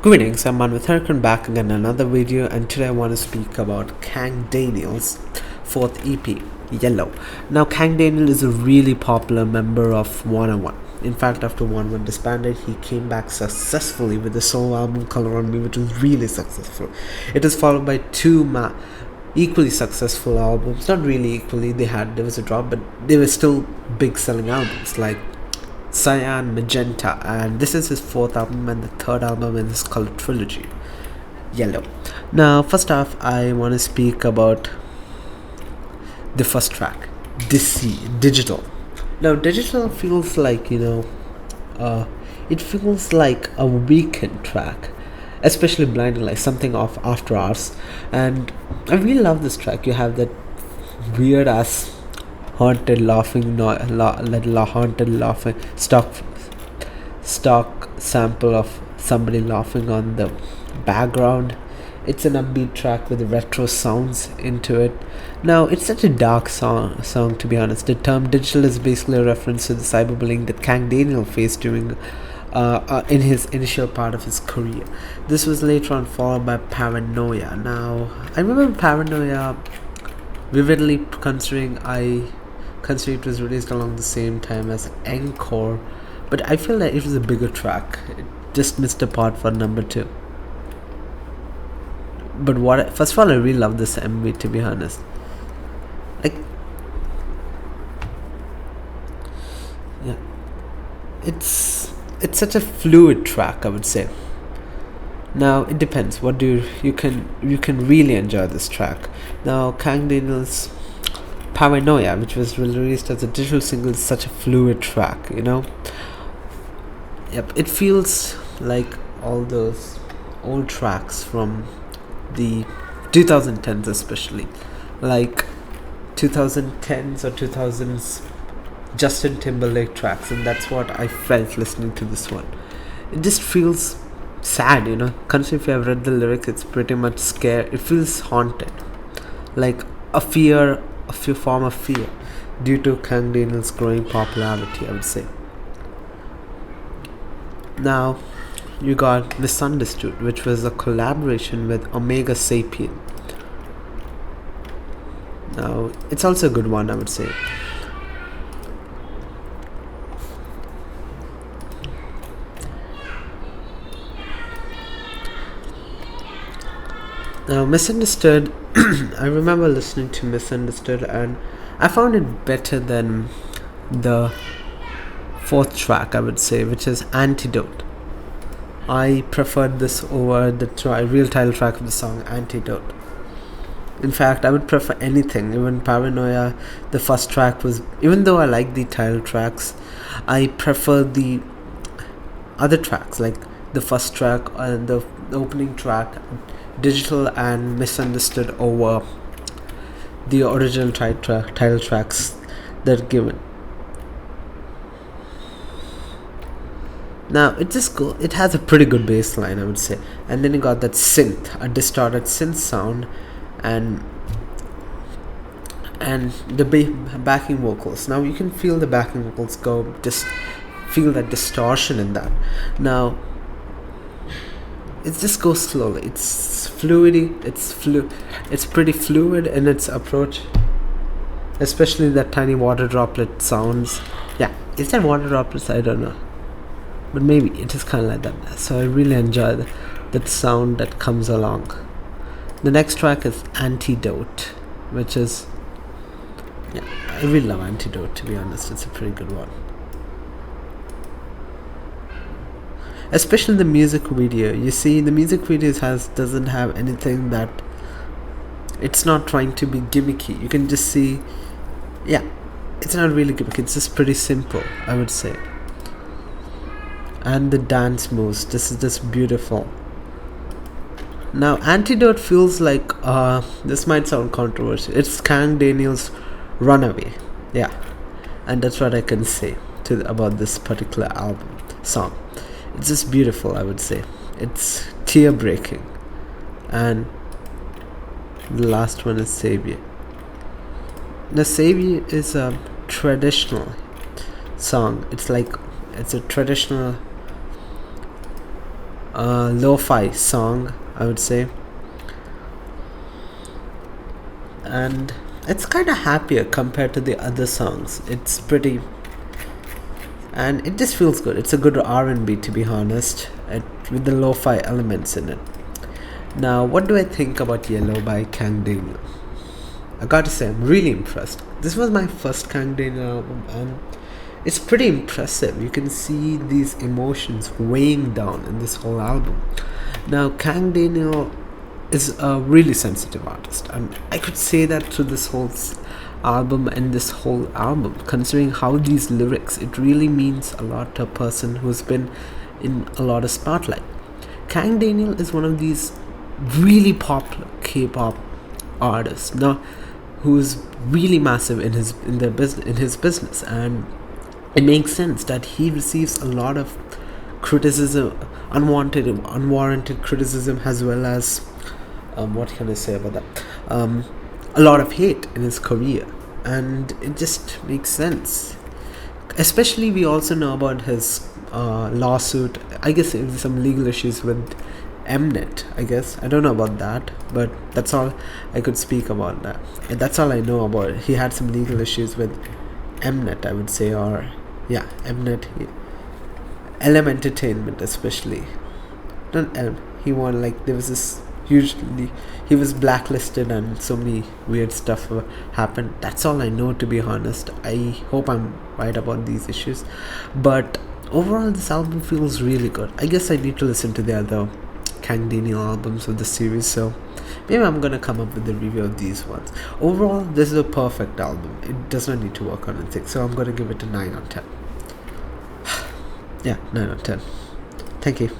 Greetings, I'm Man with Herkan back again in another video, and today I want to speak about Kang Daniel's fourth EP, Yellow. Now, Kang Daniel is a really popular member of 101. In fact, after 101 disbanded, he came back successfully with the solo album Color on Me, which was really successful. It was followed by two equally successful albums. Not really equally, there was a drop, but they were still big selling albums like Cyan, Magenta, and this is his fourth album and the third album in his color trilogy, Yellow. Now, first off, I want to speak about the first track, Digital. Now, Digital feels like, it feels like a weekend track, especially Blinding Lights, something off After Hours, and I really love this track. You have that weird ass haunted laughing stock sample of somebody laughing on the background. It's an upbeat track with retro sounds into it. Now, it's such a dark song to be honest. The term digital is basically a reference to the cyberbullying that Kang Daniel faced during in his initial part of his career. This was later on followed by Paranoia. Now, I remember Paranoia vividly, considering it was released along the same time as Encore, but I feel that it was a bigger track. It just missed a part for number 2. But first of all, I really love this MV, to be honest. Like, yeah, it's such a fluid track, I would say. Now, it depends. You can really enjoy this track. Now, Kang Daniel's Paranoia, which was released as a digital single, is such a fluid track, Yep, it feels like all those old tracks from the 2010s, especially like 2010s or 2000s Justin Timberlake tracks, and that's what I felt listening to this one. It just feels sad, Considering if you have read the lyrics, it's pretty much scared. It feels haunted, like a form of fear due to Kang Daniel's growing popularity, I would say. Now, you got Misunderstood, which was a collaboration with Omega Sapien. Now, it's also a good one, I would say. Now, Misunderstood, I remember listening to Misunderstood and I found it better than the fourth track, I would say, which is Antidote. I preferred this over the real title track of the song, Antidote. In fact, I would prefer anything, even Paranoia. The first track was, even though I like the title tracks, I prefer the other tracks, like the first track and the opening track, Digital and Misunderstood, over the original title tracks that are given. Now, it has a pretty good bass line, I would say, and then you got that a distorted synth sound, and the backing vocals. Now you can feel the backing vocals go, just feel that distortion in that. Now, it just goes slowly. It's fluidity. It's pretty fluid in its approach, especially that tiny water droplet sounds. Yeah, is that water droplets? I don't know, but maybe it is kind of like that. So I really enjoy that sound that comes along. The next track is Antidote, which is, yeah, I really love Antidote, to be honest. It's a pretty good one. Especially the music video. You see, the music video doesn't have anything that, it's not trying to be gimmicky. You can just see, yeah, it's not really gimmicky. It's just pretty simple, I would say. And the dance moves, this is just beautiful. Now, Antidote feels like, this might sound controversial, it's Kang Daniel's Runaway. Yeah, and that's what I can say about this particular song. It's just beautiful, I would say. It's tear breaking. And the last one is Savior. The Savior is a traditional song. It's a traditional lo-fi song, I would say, and it's kind of happier compared to the other songs. It's pretty, and it just feels good. It's a good R&B, to be honest, with the lo-fi elements in it. Now, what do I think about Yellow by Kang Daniel? I gotta say, I'm really impressed. This was my first Kang Daniel album, and it's pretty impressive. You can see these emotions weighing down in this whole album. Now, Kang Daniel is a really sensitive artist, and I could say that through this whole album and this whole album, considering how these lyrics, it really means a lot to a person who's been in a lot of spotlight. Kang Daniel is one of these really popular K-pop artists now, who's really massive in his business, and it makes sense that he receives a lot of criticism, unwarranted criticism, as well as what can I say about that? A lot of hate in his career, and it just makes sense. Especially, we also know about his lawsuit. I guess it was some legal issues with Mnet. I guess I don't know about that, but that's all I could speak about that. And that's all I know about it. He had some legal issues with Mnet, I would say, or yeah, Mnet, LM Entertainment, especially. Not Elm. He won, like, there was this hugely, he was blacklisted and so many weird stuff happened. That's all I know, to be honest. I hope I'm right about these issues, but overall this album feels really good. I guess I need to listen to the other Kang Daniel albums of the series, so maybe I'm gonna come up with a review of these ones. Overall, this is a perfect album. It does not need to work on anything, so I'm gonna give it a 9 on 10. Yeah, 9 on 10. Thank you.